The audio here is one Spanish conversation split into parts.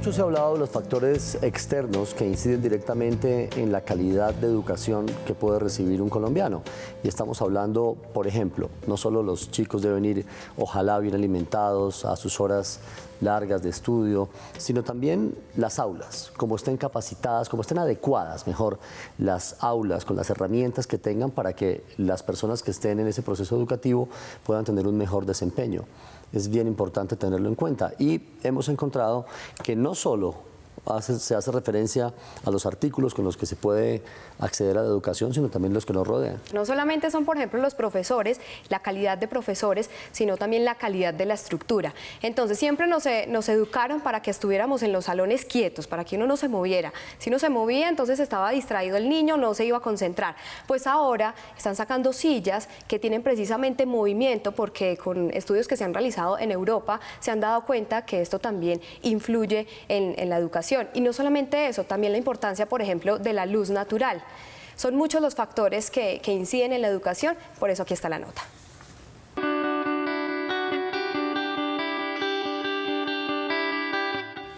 Mucho se ha hablado de los factores externos que inciden directamente en la calidad de educación que puede recibir un colombiano. Y estamos hablando, por ejemplo, no solo los chicos deben ir, ojalá, bien alimentados a sus horas largas de estudio, sino también las aulas, cómo estén capacitadas, cómo estén adecuadas, mejor, las aulas con las herramientas que tengan para que las personas que estén en ese proceso educativo puedan tener un mejor desempeño. Es bien importante tenerlo en cuenta y hemos encontrado que no solo se hace referencia a los artículos con los que se puede acceder a la educación, sino también los que nos rodean. No solamente son, por ejemplo, los profesores, la calidad de profesores, sino también la calidad de la estructura. Entonces, siempre nos educaron para que estuviéramos en los salones quietos, para que uno no se moviera. Si uno se movía, entonces estaba distraído el niño, no se iba a concentrar. Pues ahora están sacando sillas que tienen precisamente movimiento, porque con estudios que se han realizado en Europa se han dado cuenta que esto también influye en la educación. Y no solamente eso, también la importancia, por ejemplo, de la luz natural. Son muchos los factores que inciden en la educación, por eso aquí está la nota.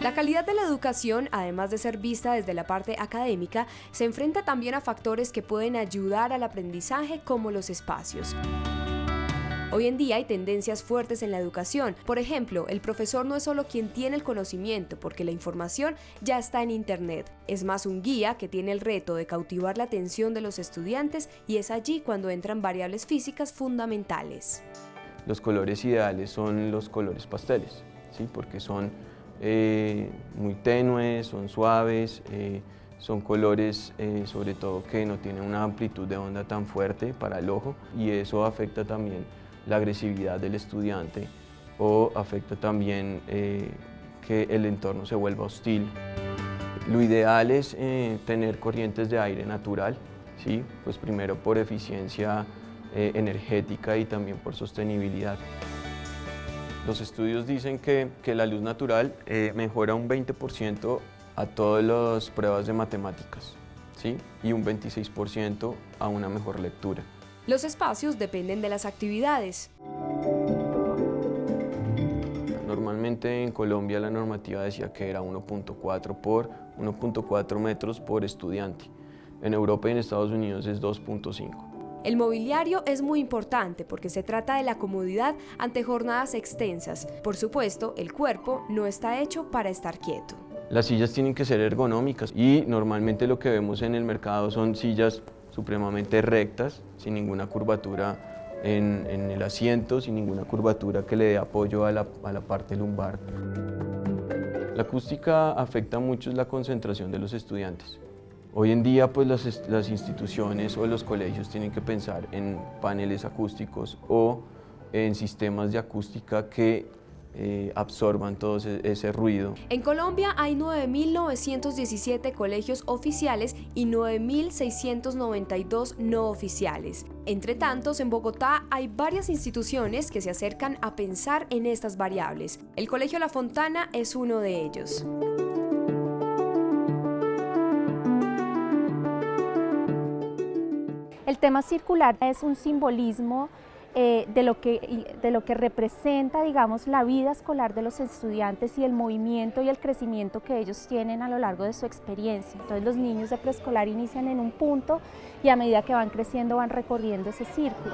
La calidad de la educación, además de ser vista desde la parte académica, se enfrenta también a factores que pueden ayudar al aprendizaje, como los espacios. Hoy en día hay tendencias fuertes en la educación. Por ejemplo, el profesor no es solo quien tiene el conocimiento, porque la información ya está en Internet. Es más un guía que tiene el reto de cautivar la atención de los estudiantes, y es allí cuando entran variables físicas fundamentales. Los colores ideales son los colores pasteles, ¿sí? Porque son muy tenues, son suaves, son colores sobre todo que no tienen una amplitud de onda tan fuerte para el ojo, y eso afecta también la agresividad del estudiante, o afecta también que el entorno se vuelva hostil. Lo ideal es tener corrientes de aire natural, ¿sí? Pues primero por eficiencia energética y también por sostenibilidad. Los estudios dicen que la luz natural mejora un 20% a todas las pruebas de matemáticas, ¿sí? Y un 26% a una mejor lectura. Los espacios dependen de las actividades. Normalmente en Colombia la normativa decía que era 1.4 por 1.4 metros por estudiante. En Europa y en Estados Unidos es 2.5. El mobiliario es muy importante porque se trata de la comodidad ante jornadas extensas. Por supuesto, el cuerpo no está hecho para estar quieto. Las sillas tienen que ser ergonómicas y normalmente lo que vemos en el mercado son sillas supremamente rectas, sin ninguna curvatura en el asiento, sin ninguna curvatura que le dé apoyo a la parte lumbar. La acústica afecta mucho la concentración de los estudiantes. Hoy en día pues las instituciones o los colegios tienen que pensar en paneles acústicos o en sistemas de acústica que absorban todo ese ruido. En Colombia hay 9.917 colegios oficiales y 9.692 no oficiales. Entre tantos, en Bogotá hay varias instituciones que se acercan a pensar en estas variables. El Colegio La Fontana es uno de ellos. El tema circular es un simbolismo de lo que representa, digamos, la vida escolar de los estudiantes y el movimiento y el crecimiento que ellos tienen a lo largo de su experiencia. Entonces los niños de preescolar inician en un punto y a medida que van creciendo van recorriendo ese círculo.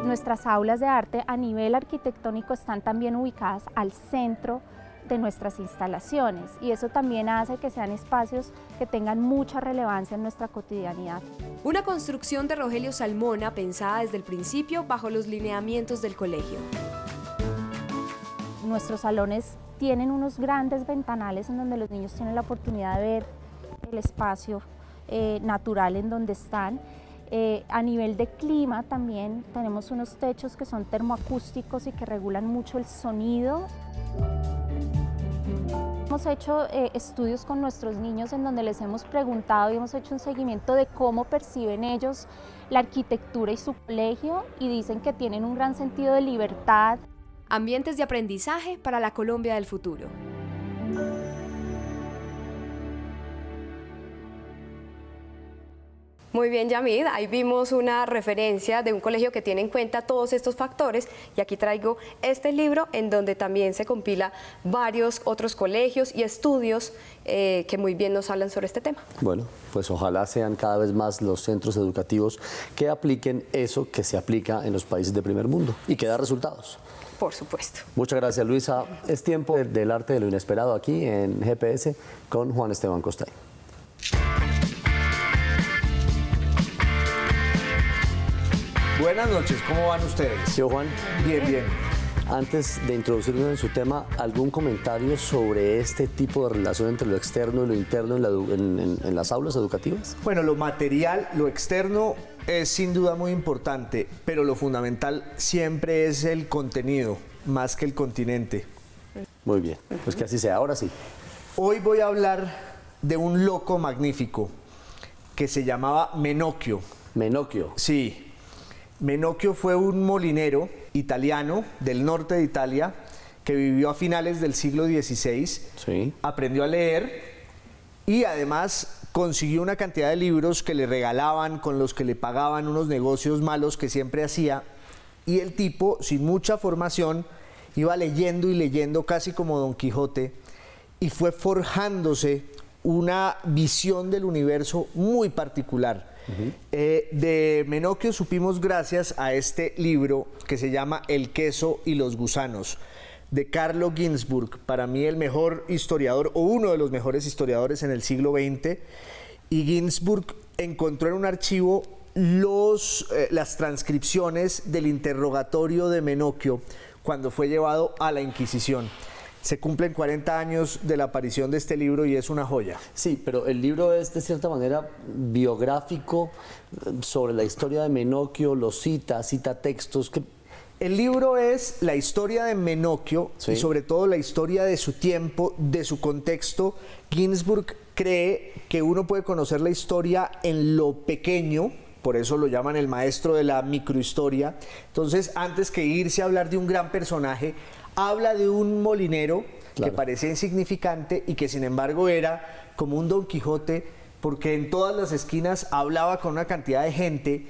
Nuestras aulas de arte a nivel arquitectónico están también ubicadas al centro de nuestras instalaciones, y eso también hace que sean espacios que tengan mucha relevancia en nuestra cotidianidad. Una construcción de Rogelio Salmona pensada desde el principio bajo los lineamientos del colegio. Nuestros salones tienen unos grandes ventanales en donde los niños tienen la oportunidad de ver el espacio natural en donde están. A nivel de clima también tenemos unos techos que son termoacústicos y que regulan mucho el sonido. Hemos hecho estudios con nuestros niños en donde les hemos preguntado y hemos hecho un seguimiento de cómo perciben ellos la arquitectura y su colegio, y dicen que tienen un gran sentido de libertad. Ambientes de aprendizaje para la Colombia del futuro. Muy bien, Yamid, ahí vimos una referencia de un colegio que tiene en cuenta todos estos factores y aquí traigo este libro en donde también se compila varios otros colegios y estudios que muy bien nos hablan sobre este tema. Bueno, pues ojalá sean cada vez más los centros educativos que apliquen eso que se aplica en los países de primer mundo y que da resultados. Por supuesto. Muchas gracias, Luisa. Es tiempo del arte de lo inesperado aquí en GPS con Juan Esteban Costay. Buenas noches, ¿cómo van ustedes? Yo, Juan, Bien, bien. antes de introducirnos en su tema, ¿algún comentario sobre este tipo de relación entre lo externo y lo interno en las aulas educativas? Bueno, lo material, lo externo es sin duda muy importante, pero lo fundamental siempre es el contenido, más que el continente. Muy bien, pues que así sea. Ahora sí. Hoy voy a hablar de un loco magnífico que se llamaba Menocchio. Menocchio. Sí, Menocchio fue un molinero italiano del norte de Italia que vivió a finales del siglo XVI, Sí. aprendió a leer y además consiguió una cantidad de libros que le regalaban, con los que le pagaban unos negocios malos que siempre hacía, y el tipo, sin mucha formación, iba leyendo y leyendo casi como Don Quijote y fue forjándose una visión del universo muy particular. De Menocchio supimos gracias a este libro que se llama El queso y los gusanos, de Carlo Ginzburg, para mí el mejor historiador o uno de los mejores historiadores en el siglo XX, y Ginzburg encontró en un archivo las transcripciones del interrogatorio de Menocchio cuando fue llevado a la Inquisición. Se cumplen 40 años de la aparición de este libro y es una joya. Sí, pero el libro es de cierta manera biográfico sobre la historia de Menocchio, lo cita textos que... El libro es la historia de Menocchio, Sí. y sobre todo la historia de su tiempo, de su contexto. Ginzburg cree que uno puede conocer la historia en lo pequeño, por eso lo llaman el maestro de la microhistoria. Entonces, antes que irse a hablar de un gran personaje, habla de un molinero Claro. que parecía insignificante y que sin embargo era como un Don Quijote, porque en todas las esquinas hablaba con una cantidad de gente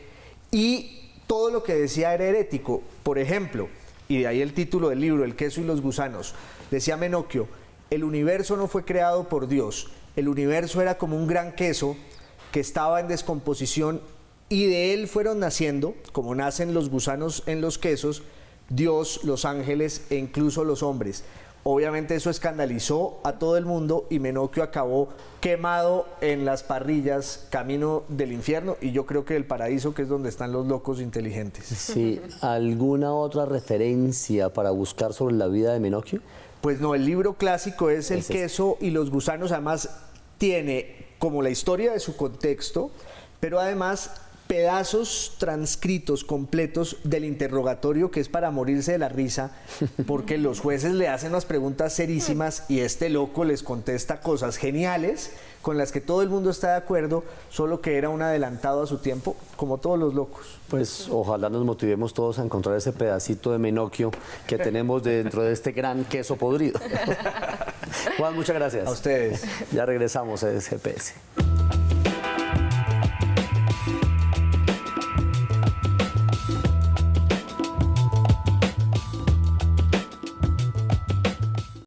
y todo lo que decía era herético. Por ejemplo, y de ahí el título del libro, El queso y los gusanos, decía Menocchio: el universo no fue creado por Dios, el universo era como un gran queso que estaba en descomposición y de él fueron naciendo, como nacen los gusanos en los quesos, Dios, los ángeles e incluso los hombres. Obviamente eso escandalizó a todo el mundo y Menocchio acabó quemado en las parrillas camino del infierno y yo creo que del paraíso, que es donde están los locos inteligentes. Sí, ¿alguna otra referencia para buscar sobre la vida de Menocchio? Pues no, el libro clásico es El Es este. queso y los gusanos. Además tiene como la historia de su contexto, pero además pedazos transcritos completos del interrogatorio, que es para morirse de la risa, porque los jueces le hacen unas preguntas serísimas y este loco les contesta cosas geniales con las que todo el mundo está de acuerdo, solo que era un adelantado a su tiempo, como todos los locos. Pues ojalá nos motivemos todos a encontrar ese pedacito de Menocchio que tenemos dentro de este gran queso podrido. Juan, muchas gracias. A ustedes. Ya regresamos a GPS.